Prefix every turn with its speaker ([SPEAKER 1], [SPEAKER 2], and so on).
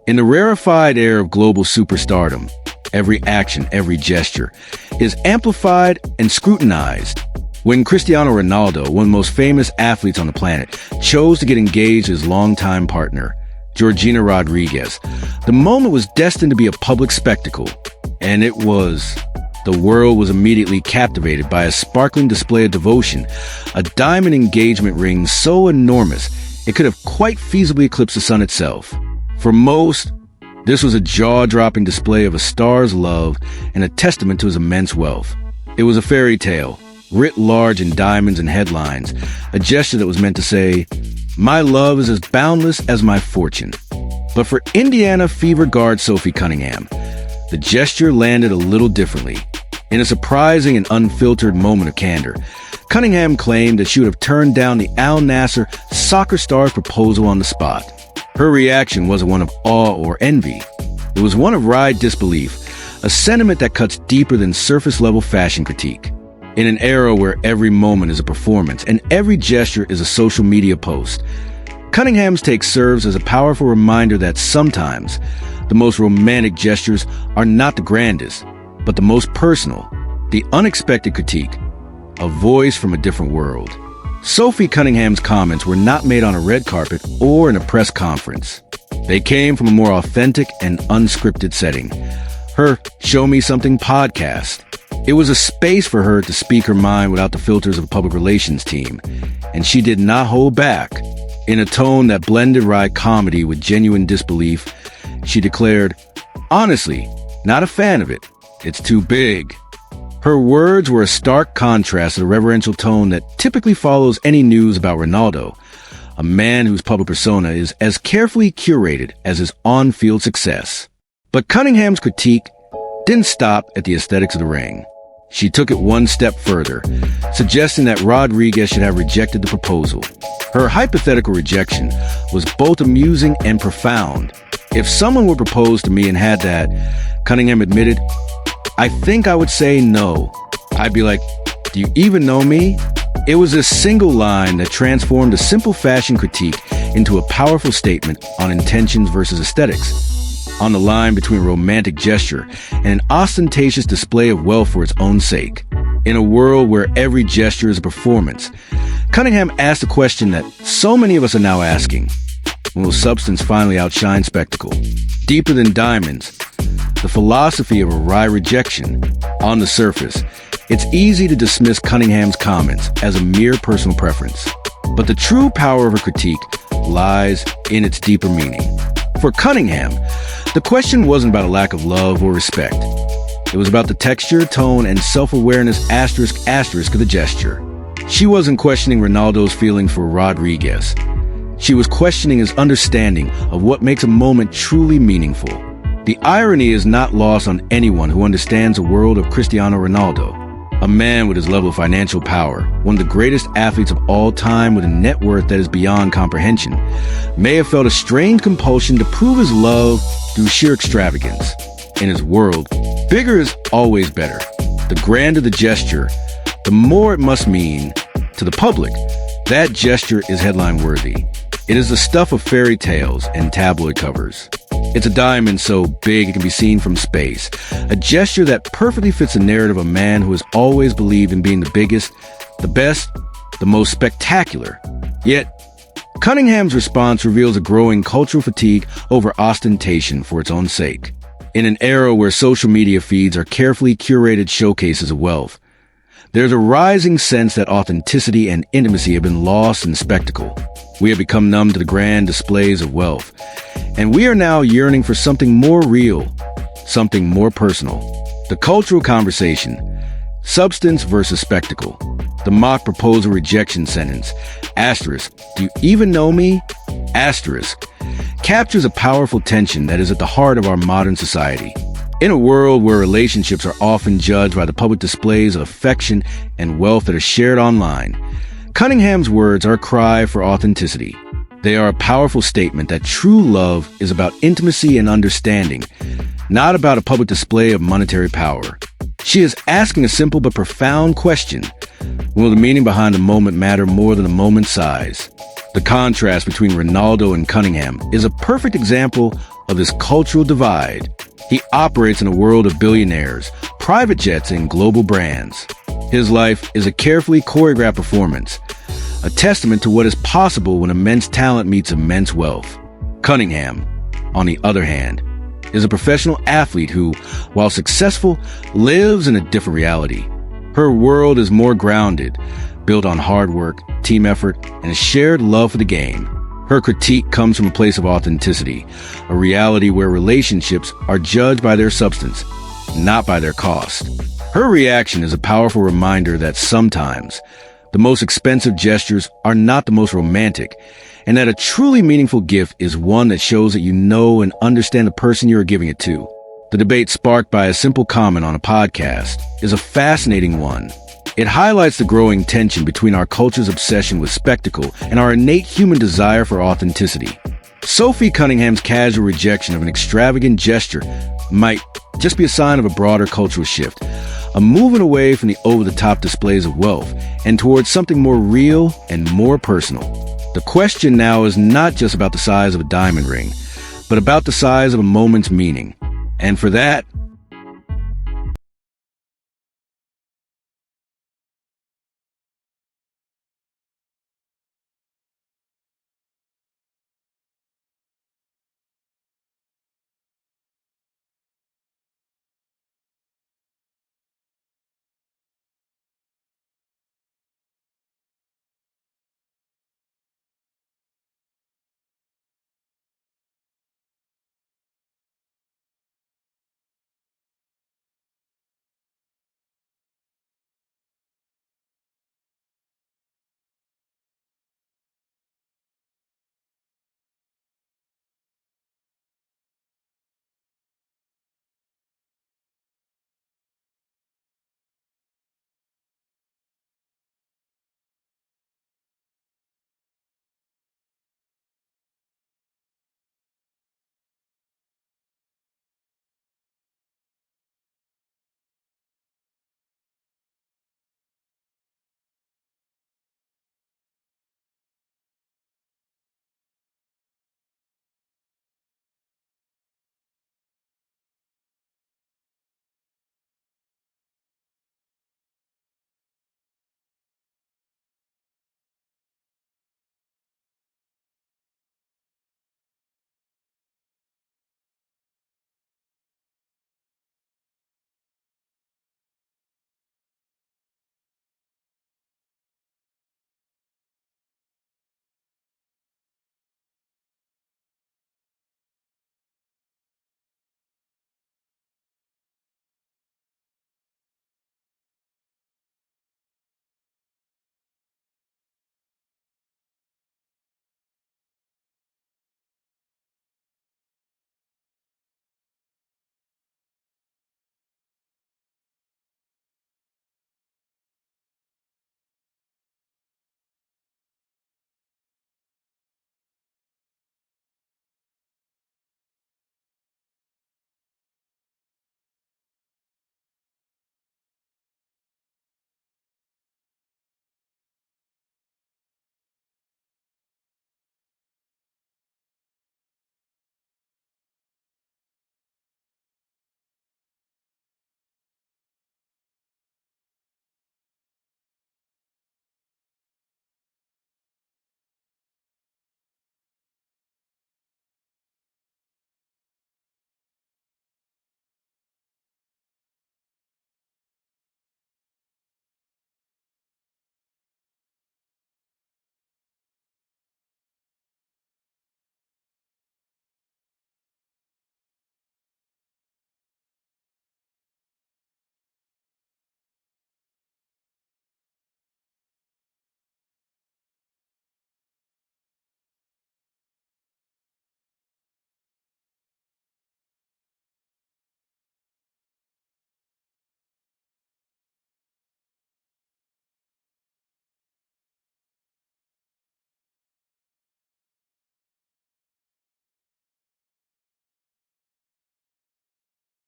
[SPEAKER 1] In the rarefied air of global superstardom, every action, every gesture is amplified and scrutinized. When Cristiano Ronaldo, one of the most famous athletes on the planet, chose to get engaged to his longtime partner, Georgina Rodriguez, the moment was destined to be a public spectacle. And it was. The world was immediately captivated by a sparkling display of devotion, a diamond engagement ring so enormous it could have quite feasibly eclipsed the sun itself. For most, this was a jaw-dropping display of a star's love and a testament to his immense wealth. It was a fairy tale, writ large in diamonds and headlines, a gesture that was meant to say, "My love is as boundless as my fortune." But for Indiana fever guard Sophie Cunningham, the gesture landed a little differently. In a surprising and unfiltered moment of candor, Cunningham claimed that she would have turned down the Al Nassr soccer star's proposal on the spot. Her reaction wasn't one of awe or envy. It was one of wry disbelief, a sentiment that cuts deeper than surface-level fashion critique. In an era where every moment is a performance and every gesture is a social media post, Cunningham's take serves as a powerful reminder that sometimes the most romantic gestures are not the grandest, but the most personal, the unexpected critique, a voice from a different world. Sophie Cunningham's comments were not made on a red carpet or in a press conference. They came from a more authentic and unscripted setting. Her Show Me Something podcast. It was a space for her to speak her mind without the filters of a public relations team, and she did not hold back. In a tone that blended wry comedy with genuine disbelief, she declared, "Honestly, not a fan of it. It's too big." Her words were a stark contrast to the reverential tone that typically follows any news about Ronaldo, a man whose public persona is as carefully curated as his on-field success. But Cunningham's critique didn't stop at the aesthetics of the ring. She took it one step further, suggesting that Rodriguez should have rejected the proposal. Her hypothetical rejection was both amusing and profound. "If someone would propose to me and had that," Cunningham admitted, "I think I would say no. I'd be like, do you even know me?" It was a single line that transformed a simple fashion critique into a powerful statement on intentions versus aesthetics, on the line between a romantic gesture and an ostentatious display of wealth for its own sake. In a world where every gesture is a performance, Cunningham asked a question that so many of us are now asking. Will substance finally outshine spectacle? Deeper than diamonds, the philosophy of a wry rejection. On the surface, it's easy to dismiss Cunningham's comments as a mere personal preference. But the true power of her critique lies in its deeper meaning. For Cunningham, the question wasn't about a lack of love or respect. It was about the texture, tone, and self-awareness ** of the gesture. She wasn't questioning Ronaldo's feelings for Rodriguez. She was questioning his understanding of what makes a moment truly meaningful. The irony is not lost on anyone who understands the world of Cristiano Ronaldo, a man with his level of financial power, one of the greatest athletes of all time with a net worth that is beyond comprehension, may have felt a strange compulsion to prove his love through sheer extravagance. In his world, bigger is always better. The grander the gesture, the more it must mean to the public. That gesture is headline-worthy. It is the stuff of fairy tales and tabloid covers. It's a diamond so big it can be seen from space, a gesture that perfectly fits the narrative of a man who has always believed in being the biggest, the best, the most spectacular. Yet, Cunningham's response reveals a growing cultural fatigue over ostentation for its own sake. In an era where social media feeds are carefully curated showcases of wealth, there's a rising sense that authenticity and intimacy have been lost in spectacle. We have become numb to the grand displays of wealth, and we are now yearning for something more real, something more personal. The cultural conversation, substance versus spectacle, the mock proposal rejection sentence, *, "Do you even know me?" *, captures a powerful tension that is at the heart of our modern society. In a world where relationships are often judged by the public displays of affection and wealth that are shared online, Cunningham's words are a cry for authenticity. They are a powerful statement that true love is about intimacy and understanding, not about a public display of monetary power. She is asking a simple but profound question. Will the meaning behind the moment matter more than the moment's size? The contrast between Ronaldo and Cunningham is a perfect example of this cultural divide. He operates in a world of billionaires, private jets, and global brands. His life is a carefully choreographed performance, a testament to what is possible when immense talent meets immense wealth. Cunningham, on the other hand, is a professional athlete who, while successful, lives in a different reality. Her world is more grounded, built on hard work, team effort, and a shared love for the game. Her critique comes from a place of authenticity, a reality where relationships are judged by their substance, not by their cost. Her reaction is a powerful reminder that sometimes the most expensive gestures are not the most romantic, and that a truly meaningful gift is one that shows that you know and understand the person you are giving it to. The debate sparked by a simple comment on a podcast is a fascinating one. It highlights the growing tension between our culture's obsession with spectacle and our innate human desire for authenticity. Sophie Cunningham's casual rejection of an extravagant gesture might just be a sign of a broader cultural shift, a movement away from the over-the-top displays of wealth and towards something more real and more personal. The question now is not just about the size of a diamond ring, but about the size of a moment's meaning. And for that,